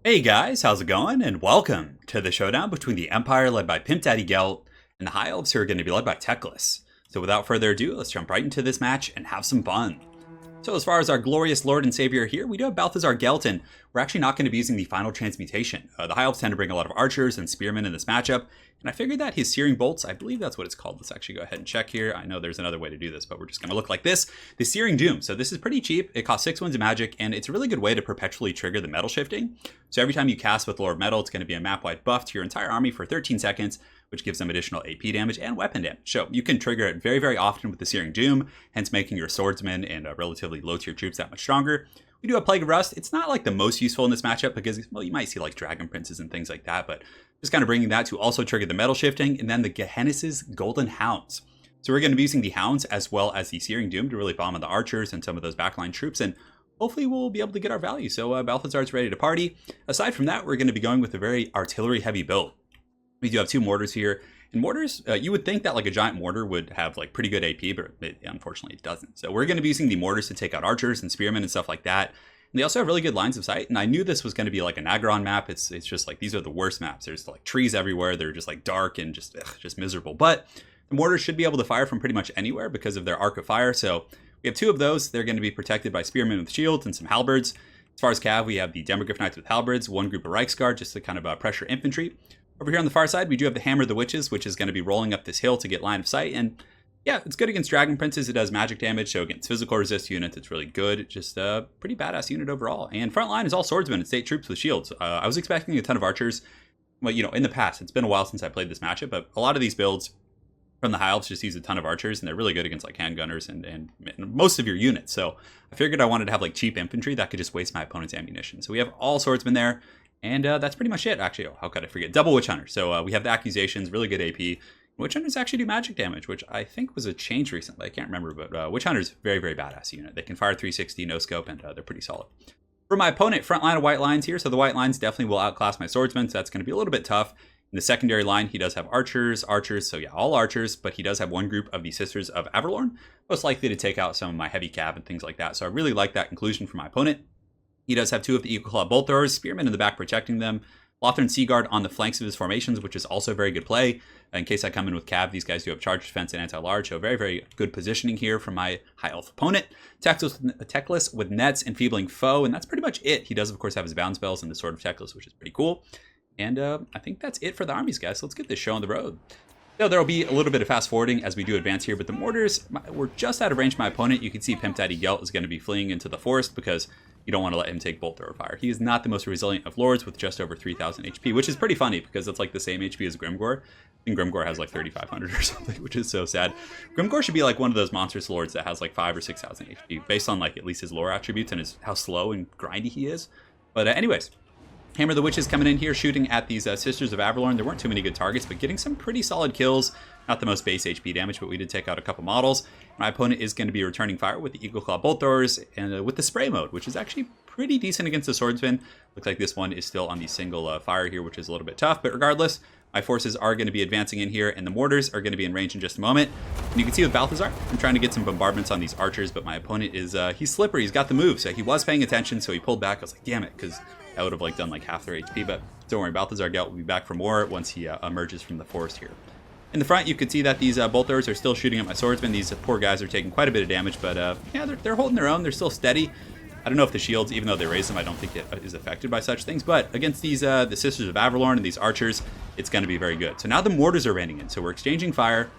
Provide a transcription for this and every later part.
Hey guys, how's it going? And welcome to the showdown between the Empire led by Pimp Daddy GELT and the High Elves who are going to be led by Teclis. So without further ado, let's jump right into this match and have some fun. So as far as our glorious Lord and Savior here, we do have Balthazar GELT, and we're actually not going to be using the final transmutation. The High Elves tend to bring a lot of archers and spearmen in this matchup, and I figured that his Searing Bolts, I believe that's what it's called. Let's actually go ahead and check here. I know there's another way to do this, but we're just going to look like this. The Searing Doom. So this is pretty cheap. It costs 6 wounds of magic, and it's a really good way to perpetually trigger the metal shifting. So every time you cast with Lord Metal, it's going to be a map-wide buff to your entire army for 13 seconds, which gives them additional AP damage and weapon damage. So you can trigger it very, very often with the Searing Doom, hence making your swordsmen and relatively low-tier troops that much stronger. We do have Plague of Rust. It's not like the most useful in this matchup because, well, you might see like Dragon Princes and things like that, but just kind of bringing that to also trigger the metal shifting, and then the Gehenna's Golden Hounds. So we're going to be using the Hounds as well as the Searing Doom to really bomb on the archers and some of those backline troops, and hopefully we'll be able to get our value. So Balthazar's ready to party. Aside from that, we're going to be going with a very artillery-heavy build. We do have 2 mortars here. And mortars, you would think that like a giant mortar would have like pretty good AP, but unfortunately it doesn't. So we're going to be using the mortars to take out archers and spearmen and stuff like that. And they also have really good lines of sight. And I knew this was going to be like a Nagaron map. It's just like, these are the worst maps. There's like trees everywhere. They're just like dark and just miserable. But the mortars should be able to fire from pretty much anywhere because of their arc of fire. So we have 2 of those. They're going to be protected by spearmen with shields and some halberds. As far as cav, we have the Demogryph Knights with halberds, 1 group of Reiksguard just to kind of pressure infantry. Over here on the far side, we do have the Hammer of the Witches, which is going to be rolling up this hill to get line of sight. And yeah, it's good against Dragon Princes. It does magic damage, so against physical resist units, it's really good. Just a pretty badass unit overall. And front line is all swordsmen and state troops with shields. I was expecting a ton of archers. Well, you know, in the past, it's been a while since I played this matchup, but a lot of these builds from the High Elves just use a ton of archers, and they're really good against like handgunners and most of your units. So I figured I wanted to have like cheap infantry that could just waste my opponent's ammunition. So we have all swordsmen there. And that's pretty much it, actually. Oh, how could I forget? Double Witch Hunter. So we have the Accusations, really good AP. Witch Hunters actually do magic damage, which I think was a change recently. I can't remember, but Witch Hunter's very, very badass unit. They can fire 360, no scope, and they're pretty solid. For my opponent, front line of white lines here. So the white lines definitely will outclass my swordsman, so that's going to be a little bit tough. In the secondary line, he does have archers. So yeah, all archers, but he does have 1 group of the Sisters of Averlorn, most likely to take out some of my heavy cav and things like that. So I really like that inclusion for my opponent. He does have 2 of the Eagle Claw Bolt Throwers, spearmen in the back protecting them. Lothran Seaguard on the flanks of his formations, which is also a very good play. In case I come in with cav, these guys do have charge defense and anti-large, so very, very good positioning here from my high elf opponent. Teclis with nets, enfeebling foe, and that's pretty much it. He does, of course, have his bound spells and the Sword of Teclis, which is pretty cool. And I think that's it for the armies, guys. So let's get this show on the road. So there will be a little bit of fast forwarding as we do advance here, but the mortars were just out of range of my opponent. You can see Pimp Daddy GELT is going to be fleeing into the forest because you don't want to let him take bolt thrower fire. He is not the most resilient of lords with just over 3,000 HP, which is pretty funny because it's like the same HP as Grimgor. I think Grimgor has like 3,500 or something, which is so sad. Grimgor should be like one of those monstrous lords that has like 5,000 or 6,000 HP based on like at least his lore attributes and how slow and grindy he is. But anyways, Hammer of the Witches coming in here, shooting at these Sisters of Averlorn. There weren't too many good targets, but getting some pretty solid kills. Not the most base HP damage, but we did take out a couple models. My opponent is going to be returning fire with the Eagle Claw Bolt Throwers and with the spray mode, which is actually pretty decent against the swordsman. Looks like this one is still on the single fire here, which is a little bit tough, but regardless, my forces are going to be advancing in here, and the mortars are going to be in range in just a moment. And you can see with Balthazar, I'm trying to get some bombardments on these archers, but my opponent is, he's slippery, he's got the move, so he was paying attention, so he pulled back. I was like, damn it, because that would have like done like half their HP, but don't worry, Balthazar GELT will be back for more once he emerges from the forest here. In the front, you can see that these bolt throwers are still shooting at my swordsmen. These poor guys are taking quite a bit of damage, but yeah, they're holding their own. They're still steady. I don't know if the shields, even though they raise them, I don't think it is affected by such things. But against these the Sisters of Averlorn and these archers, it's going to be very good. So now the mortars are raining in. So we're exchanging fire.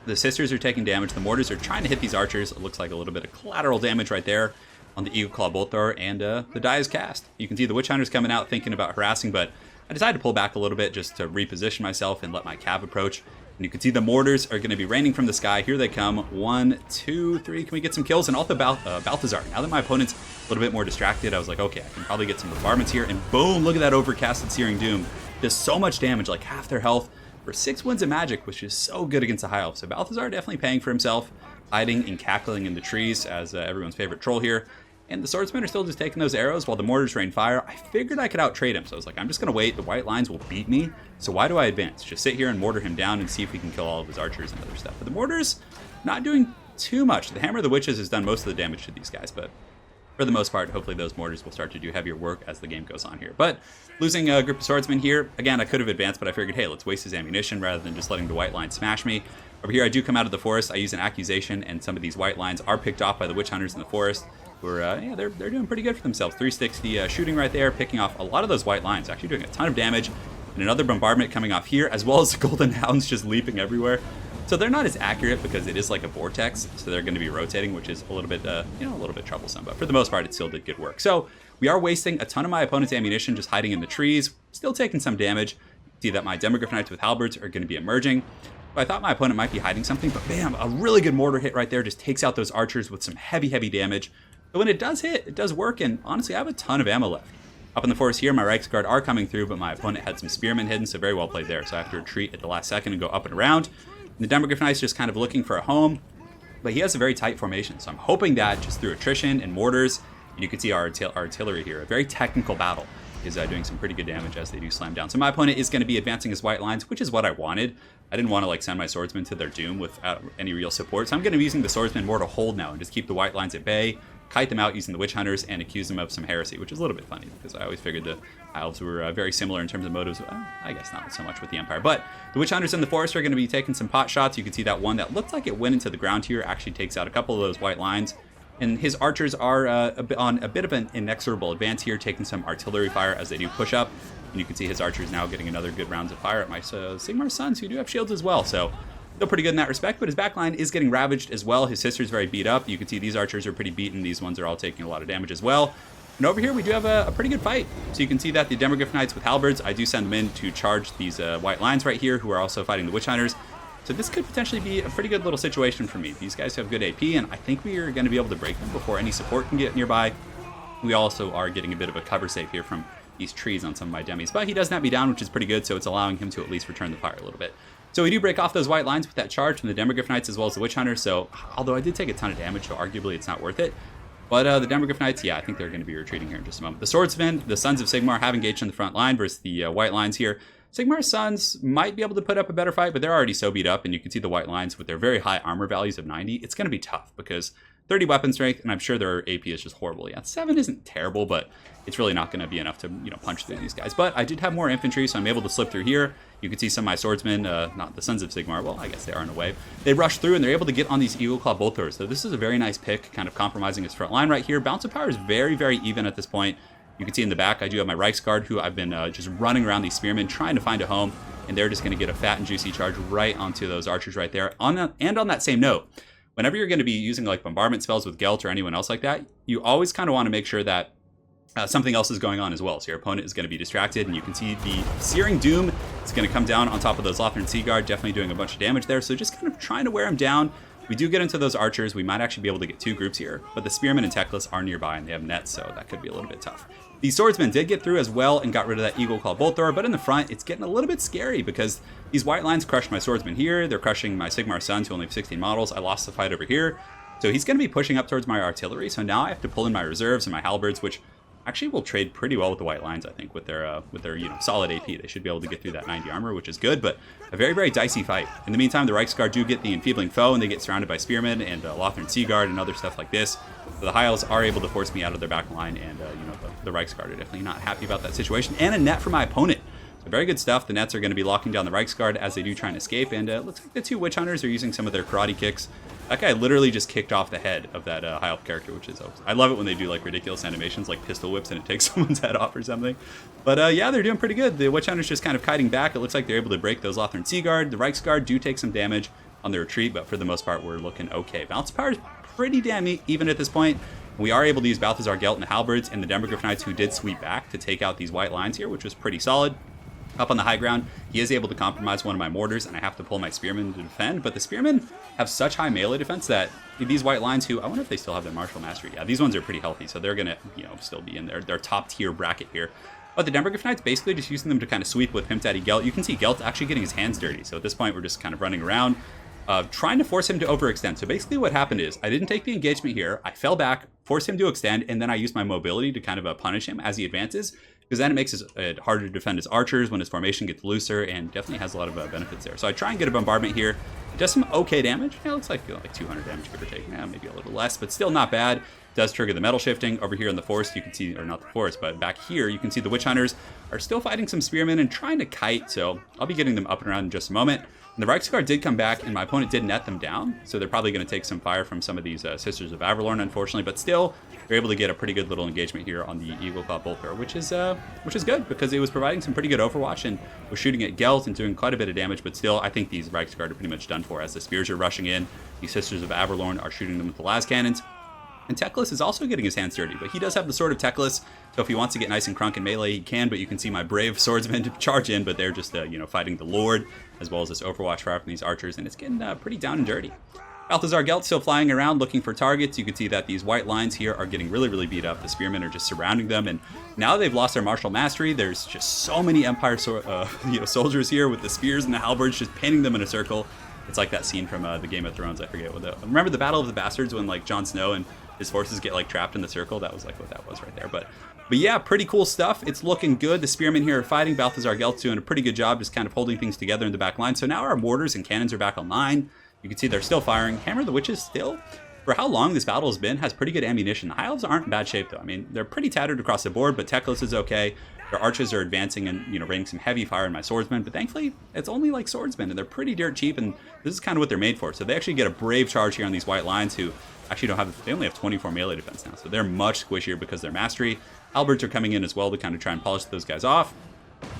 The Sisters are taking damage. The mortars are trying to hit these archers. It looks like a little bit of collateral damage right there on the Eagle Claw Bolt Thrower, and the die is cast. You can see the Witch Hunters coming out thinking about harassing, but I decided to pull back a little bit just to reposition myself and let my cav approach. And you can see the mortars are going to be raining from the sky. Here they come. 1, 2, 3. Can we get some kills? And also Balthazar. Now that my opponent's a little bit more distracted, I was like, okay, I can probably get some bombardments here. And boom, look at that overcasted Searing Doom. Does so much damage, like half their health for 6 wounds of magic, which is so good against the High Elf. So Balthazar definitely paying for himself, hiding and cackling in the trees as everyone's favorite troll here. And the swordsmen are still just taking those arrows while the mortars rain fire. I figured I could out-trade him, so I was like, I'm just going to wait. The white lines will beat me, so why do I advance? Just sit here and mortar him down and see if we can kill all of his archers and other stuff. But the mortars, not doing too much. The Hammer of the Witches has done most of the damage to these guys, but for the most part, hopefully those mortars will start to do heavier work as the game goes on here. But losing a group of swordsmen here, again, I could have advanced, but I figured, hey, let's waste his ammunition rather than just letting the white line smash me. Over here, I do come out of the forest. I use an accusation, and some of these white lines are picked off by the witch hunters in the forest, who are, yeah, they're doing pretty good for themselves. 360 shooting right there, picking off a lot of those white lines, actually doing a ton of damage. And another bombardment coming off here, as well as the golden hounds just leaping everywhere. So they're not as accurate because it is like a vortex, so they're going to be rotating, which is a little bit, a little bit troublesome. But for the most part, it still did good work. So we are wasting a ton of my opponent's ammunition just hiding in the trees, still taking some damage. See that my Demogryph Knights with halberds are going to be emerging. I thought my opponent might be hiding something, but bam, a really good mortar hit right there just takes out those archers with some heavy, heavy damage. So when it does hit, it does work, and honestly, I have a ton of ammo left. Up in the forest here, my Reiksguard are coming through, but my opponent had some spearmen hidden, so very well played there. So I have to retreat at the last second and go up and around. And the Demogryph Knight's just kind of looking for a home, but he has a very tight formation. So I'm hoping that just through attrition and mortars, and you can see our artillery here, a very technical battle, is doing some pretty good damage as they do slam down. So my opponent is going to be advancing his white lines, which is what I wanted. I didn't want to like send my swordsmen to their doom without any real support. So I'm going to be using the swordsmen more to hold now and just keep the white lines at bay, kite them out using the witch hunters, and accuse them of some heresy, which is a little bit funny because I always figured the elves were very similar in terms of motives. I guess not so much with the Empire, but the witch hunters in the forest are going to be taking some pot shots. You can see that one that looked like it went into the ground here actually takes out a couple of those white lines. And his archers are on a bit of an inexorable advance here, taking some artillery fire as they do push up. And you can see his archers now getting another good rounds of fire at my Sigmar sons, who do have shields as well. So still pretty good in that respect, but his backline is getting ravaged as well. His sister's very beat up. You can see these archers are pretty beaten. These ones are all taking a lot of damage as well. And over here, we do have a pretty good fight. So you can see that the Demogryph Knights with halberds, I do send them in to charge these white lines right here, who are also fighting the witch hunters. So this could potentially be a pretty good little situation for me. These guys have good AP, and I think we are going to be able to break them before any support can get nearby. We also are getting a bit of a cover save here from these trees on some of my demis, but he does not be down, which is pretty good, so it's allowing him to at least return the fire a little bit. So we do break off those white lines with that charge from the Demogryph Knights as well as the witch hunters, so although I did take a ton of damage, so arguably it's not worth it. But the Demogryph Knights, yeah, I think they're going to be retreating here in just a moment. The swordsmen, the Sons of Sigmar, have engaged in the front line versus the white lines here. Sigmar's sons might be able to put up a better fight, but they're already so beat up, and you can see the white lines with their very high armor values of 90. It's going to be tough because 30 weapon strength, and I'm sure their AP is just horrible. Yeah, 7 isn't terrible, but it's really not going to be enough to punch through these guys. But I did have more infantry, so I'm able to slip through here. You can see some of my swordsmen, not the Sons of Sigmar, well, I guess they are in a way. They rush through, and they're able to get on these Eagle Claw bolt throwers. So this is a very nice pick, kind of compromising his front line right here. Balance of power is very, very even at this point. You can see in the back, I do have my Reiksguard, who I've been just running around these spearmen, trying to find a home, and they're just going to get a fat and juicy charge right onto those archers right there. On that same note, whenever you're going to be using like bombardment spells with GELT or anyone else like that, you always kind of want to make sure that something else is going on as well. So your opponent is going to be distracted, and you can see the Searing Doom is going to come down on top of those Lothran Sea Guard, definitely doing a bunch of damage there. So just kind of trying to wear them down. We do get into those archers. We might actually be able to get 2 groups here, but the spearmen and Teclis are nearby, and they have nets, so that could be a little bit tough. The swordsmen did get through as well and got rid of that Eagle Claw bolt thrower, but in the front, it's getting a little bit scary because these white lines crushed my swordsmen here. They're crushing my Sigmar sons, who only have 16 models. I lost the fight over here. So he's going to be pushing up towards my artillery, so now I have to pull in my reserves and my halberds, which actually will trade pretty well with the white lines, I think, with their solid AP. They should be able to get through that 90 armor, which is good, but a very, very dicey fight. In the meantime, the Reiksguard do get the enfeebling foe, and they get surrounded by spearmen and Lothran Sea Guard and other stuff like this. So the High Elves are able to force me out of their back line, and the Reiksguard are definitely not happy about that situation. And a net for my opponent. So very good stuff. The nets are going to be locking down the Reiksguard as they do try and escape, and it looks like the 2 witch hunters are using some of their karate kicks. That guy literally just kicked off the head of that High Elf character, which is, I love it when they do like ridiculous animations like pistol whips and it takes someone's head off or something. But yeah, they're doing pretty good. The witch hunters just kind of kiting back. It looks like they're able to break those Lothran Sea Guard. The Reiksguard do take some damage on the retreat, but for the most part, we're looking okay. Balance of power is pretty damn even at this point. We are able to use Balthazar, GELT, and the halberds, and the Demogryph Knights, who did sweep back to take out these white lines here, which was pretty solid. Up on the high ground, he is able to compromise one of my mortars, and I have to pull my spearmen to defend, but the spearmen have such high melee defense that these white lines, who, I wonder if they still have their martial mastery. Yeah, these ones are pretty healthy, so they're going to, still be in their top tier bracket here. But the Demogryph Knights, basically just using them to kind of sweep with Pimp Daddy GELT. You can see GELT actually getting his hands dirty, so at this point, we're just kind of running around, trying to force him to overextend. So basically what happened is, I didn't take the engagement here, I fell back, forced him to extend, and then I used my mobility to kind of punish him as he advances. because then it makes it harder to defend his archers when his formation gets looser, and definitely has a lot of benefits there. So I try and get a bombardment here. It does some okay damage. Yeah, it looks like 200 damage, give or take. Yeah, maybe a little less, but still not bad. It does trigger the metal shifting. Over here in the forest, you can see, or not the forest, but back here, you can see the witch hunters are still fighting some spearmen and trying to kite, so I'll be getting them up and around in just a moment. And the Reiksguard did come back, and my opponent did net them down, so they're probably going to take some fire from some of these Sisters of Avalorn, unfortunately, but still, they're able to get a pretty good little engagement here on the Eagle Claw Bolt Thrower, which is good, because it was providing some pretty good overwatch, and was shooting at GELT and doing quite a bit of damage, but still, I think these Reiksguard are pretty much done for, as the spears are rushing in. These Sisters of Avalorn are shooting them with the las cannons. And Teclis is also getting his hands dirty, but he does have the Sword of Teclis, so if he wants to get nice and crunk in melee, he can, but you can see my brave swordsmen charge in, but they're just, fighting the Lord, as well as this Overwatch fire from these archers, and it's getting pretty down and dirty. Balthazar Gelt still flying around looking for targets. You can see that these white lines here are getting really, really beat up. The spearmen are just surrounding them, and now they've lost their martial mastery. There's just so many Empire soldiers here with the spears and the halberds just pinning them in a circle. It's like that scene from the Game of Thrones. I forget what remember the Battle of the Bastards when like Jon Snow and his forces get like trapped in the circle? That was like what that was right there. But yeah, pretty cool stuff. It's looking good. The spearmen here are fighting. Balthazar Gelt's doing a pretty good job just kind of holding things together in the back line. So now our mortars and cannons are back online. You can see they're still firing. Hammer of the Witches still, for how long this battle has been, has pretty good ammunition. The High Elves aren't in bad shape though. I mean, they're pretty tattered across the board, but Teclis is okay. Their archers are advancing and, raining some heavy fire on my swordsmen, but thankfully, it's only like swordsmen, and they're pretty dirt cheap, and this is kind of what they're made for. So they actually get a brave charge here on these white lines, who actually they only have 24 melee defense now, so they're much squishier because of their mastery. Halberds are coming in as well to kind of try and polish those guys off.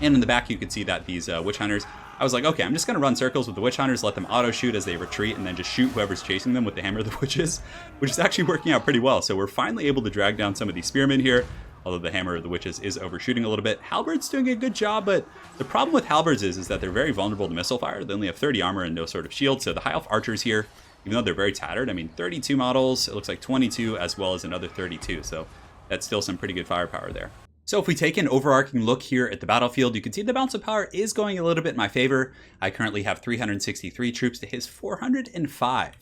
And in the back, you can see that these witch hunters, I was like, okay, I'm just going to run circles with the witch hunters, let them auto shoot as they retreat, and then just shoot whoever's chasing them with the Hammer of the Witches, which is actually working out pretty well. So we're finally able to drag down some of these spearmen here, although the Hammer of the Witches is overshooting a little bit. Halberds doing a good job, but the problem with halberds is that they're very vulnerable to missile fire. They only have 30 armor and no sort of shield, so the High Elf archers here, even though they're very tattered, I mean, 32 models, it looks like 22, as well as another 32, so that's still some pretty good firepower there. So if we take an overarching look here at the battlefield, you can see the balance of power is going a little bit in my favor. I currently have 363 troops to his 405.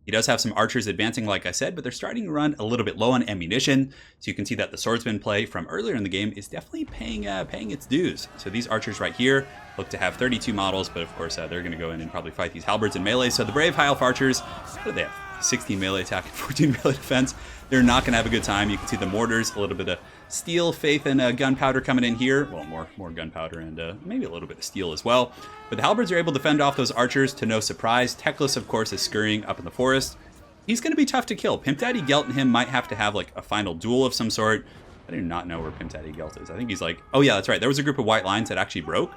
He does have some archers advancing, like I said, but they're starting to run a little bit low on ammunition. So you can see that the swordsman play from earlier in the game is definitely paying its dues. So these archers right here look to have 32 models, but of course they're going to go in and probably fight these halberds and melee. So the brave High Elf archers, what do they have? 16 melee attack and 14 melee defense. They're not going to have a good time. You can see the mortars, a little bit of steel, faith, and gunpowder coming in here. Well, more gunpowder and maybe a little bit of steel as well. But the halberds are able to fend off those archers to no surprise. Teclis, of course, is scurrying up in the forest. He's going to be tough to kill. Pimp Daddy Gelt and him might have to have like a final duel of some sort. I do not know where Pimp Daddy Gelt is. I think he's like, oh yeah, that's right. There was a group of white lines that actually broke,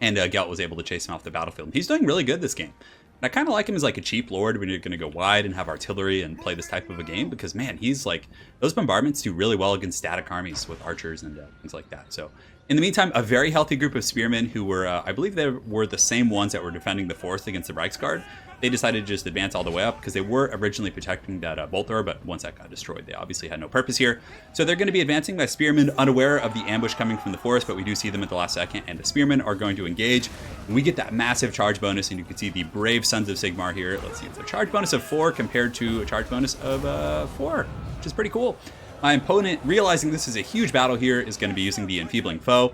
and Gelt was able to chase him off the battlefield. And he's doing really good this game. And I kind of like him as like a cheap lord when you're going to go wide and have artillery and play this type of a game, because man, he's like, those bombardments do really well against static armies with archers and things like that. So in the meantime, a very healthy group of spearmen who were, I believe they were the same ones that were defending the forest against the Reiksguard. They decided to just advance all the way up because they were originally protecting that bolt thrower, but once that got destroyed, they obviously had no purpose here. So they're going to be advancing by spearmen, unaware of the ambush coming from the forest, but we do see them at the last second, and the spearmen are going to engage. And we get that massive charge bonus, and you can see the brave Sons of Sigmar here. Let's see, it's a charge bonus of 4 compared to a charge bonus of 4, which is pretty cool. My opponent, realizing this is a huge battle here, is going to be using the Enfeebling Foe,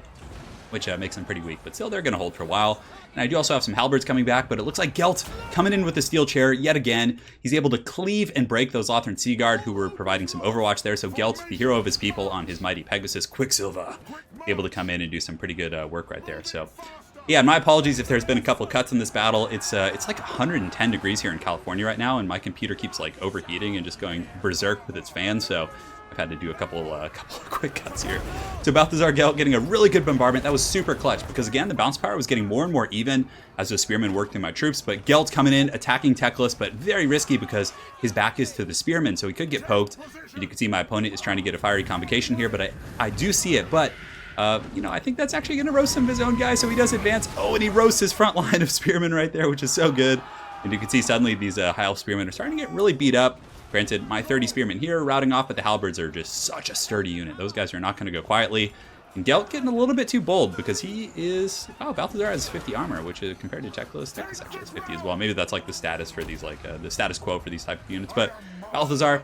which makes them pretty weak, but still they're going to hold for a while. And I do also have some halberds coming back, but it looks like Gelt coming in with the steel chair yet again. He's able to cleave and break those Lothran Sea Guard who were providing some overwatch there. So Gelt, the hero of his people on his mighty Pegasus Quicksilver, able to come in and do some pretty good work right there. So yeah, my apologies if there's been a couple of cuts in this battle. It's like 110 degrees here in California right now, and my computer keeps like overheating and just going berserk with its fan. So I've had to do a couple of quick cuts here. So Balthazar Gelt getting a really good bombardment. That was super clutch because, again, the bounce power was getting more and more even as the spearmen worked through my troops. But Gelt coming in, attacking Teclis, but very risky because his back is to the spearmen, so he could get poked. And you can see my opponent is trying to get a fiery convocation here, but I do see it. But, I think that's actually going to roast some of his own guys, so he does advance. Oh, and he roasts his front line of spearmen right there, which is so good. And you can see suddenly these High Elf spearmen are starting to get really beat up. Granted, my 30 spearmen here are routing off, but the halberds are just such a sturdy unit. Those guys are not going to go quietly. And Gelt getting a little bit too bold because he is... Oh, Balthazar has 50 armor, which is compared to Teclis actually has 50 as well. Maybe that's like the status for these, like the status quo for these type of units. But Balthazar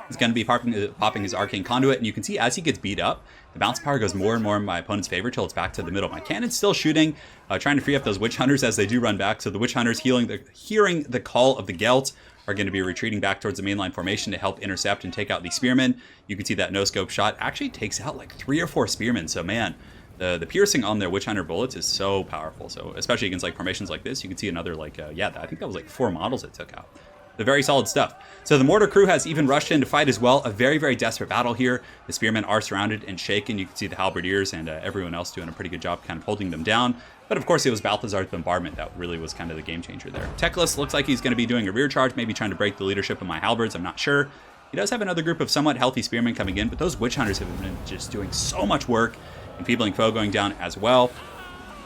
He's going to be popping his Arcane Conduit, and you can see as he gets beat up, the bounce power goes more and more in my opponent's favor till it's back to the middle. My cannon's still shooting, trying to free up those Witch Hunters as they do run back. So the Witch Hunters hearing the call of the GELT are going to be retreating back towards the mainline formation to help intercept and take out the Spearmen. You can see that no-scope shot actually takes out like 3 or 4 Spearmen. So man, the piercing on their Witch Hunter bullets is so powerful. So especially against like formations like this, you can see another like, I think that was like 4 models it took out. The very solid stuff. So the mortar crew has even rushed in to fight as well. A very, very desperate battle here. The spearmen are surrounded and shaken. You can see the halberdiers and everyone else doing a pretty good job kind of holding them down. But of course, it was Balthazar's bombardment that really was kind of the game changer there. Teclis looks like he's going to be doing a rear charge, maybe trying to break the leadership of my halberds. I'm not sure. He does have another group of somewhat healthy spearmen coming in, but those witch hunters have been just doing so much work. Enfeebling foe going down as well.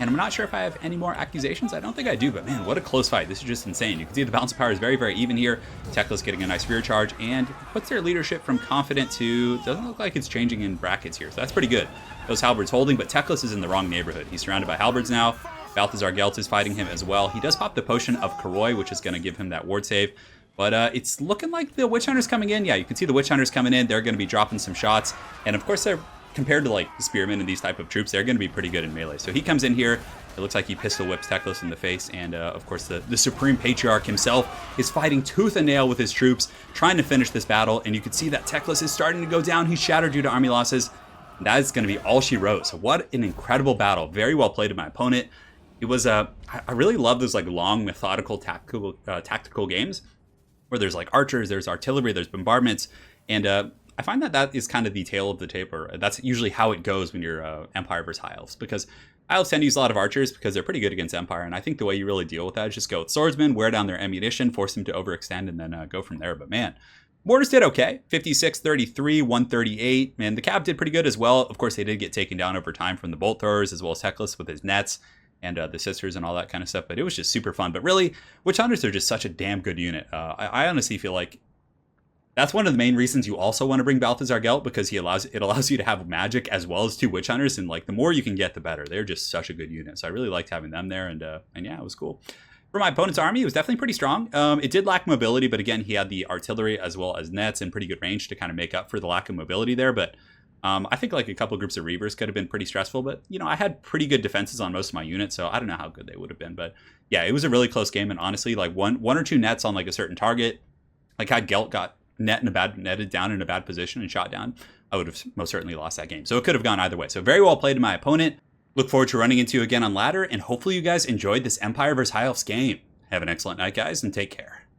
And I'm not sure if I have any more accusations. I don't think I do, but man, what a close fight. This is just insane. You can see the balance of power is very, very even here. Teclis getting a nice rear charge and puts their leadership from confident to, doesn't look like it's changing in brackets here. So that's pretty good. Those halberds holding, but Teclis is in the wrong neighborhood. He's surrounded by halberds now. Balthazar GELT is fighting him as well. He does pop the potion of Karoi, which is going to give him that ward save. But it's looking like the Witch Hunters coming in. Yeah, you can see the Witch Hunters coming in. They're going to be dropping some shots. And of course, they're compared to like the Spearmen and these type of troops, they're going to be pretty good in melee. So he comes in here. It looks like he pistol whips Teclis in the face. And of course, the Supreme Patriarch himself is fighting tooth and nail with his troops, trying to finish this battle. And you can see that Teclis is starting to go down. He's shattered due to army losses. And that is going to be all she wrote. So what an incredible battle. Very well played by my opponent. It was, I really love those like long, methodical, tactical games where there's like archers, there's artillery, there's bombardments. And I find that is kind of the tail of the tape, or that's usually how it goes when you're Empire versus High Elves, because High Elves tend to use a lot of archers because they're pretty good against Empire, and I think the way you really deal with that is just go with swordsmen, wear down their ammunition, force them to overextend, and then go from there. But man, mortars did okay. 56, 33, 138, and the cab did pretty good as well. Of course, they did get taken down over time from the bolt throwers, as well as Teclis with his nets, and the sisters and all that kind of stuff, but it was just super fun. But really, Witch Hunters are just such a damn good unit. I honestly feel like that's one of the main reasons you also want to bring Balthazar GELT, because it allows you to have magic as well as 2 Witch Hunters, and like the more you can get, the better. They're just such a good unit, so I really liked having them there, and yeah, it was cool. For my opponent's army, it was definitely pretty strong. It did lack mobility, but again, he had the artillery as well as nets and pretty good range to kind of make up for the lack of mobility there. But I think like a couple groups of Reavers could have been pretty stressful, but you know, I had pretty good defenses on most of my units, so I don't know how good they would have been. But yeah, it was a really close game, and honestly, like one or two nets on like a certain target, like had GELT got netted down in a bad position and shot down, I would have most certainly lost that game. So it could have gone either way. So very well played to my opponent. Look forward to running into you again on ladder, and hopefully you guys enjoyed this Empire vs. High Elves game. Have an excellent night, guys, and take care.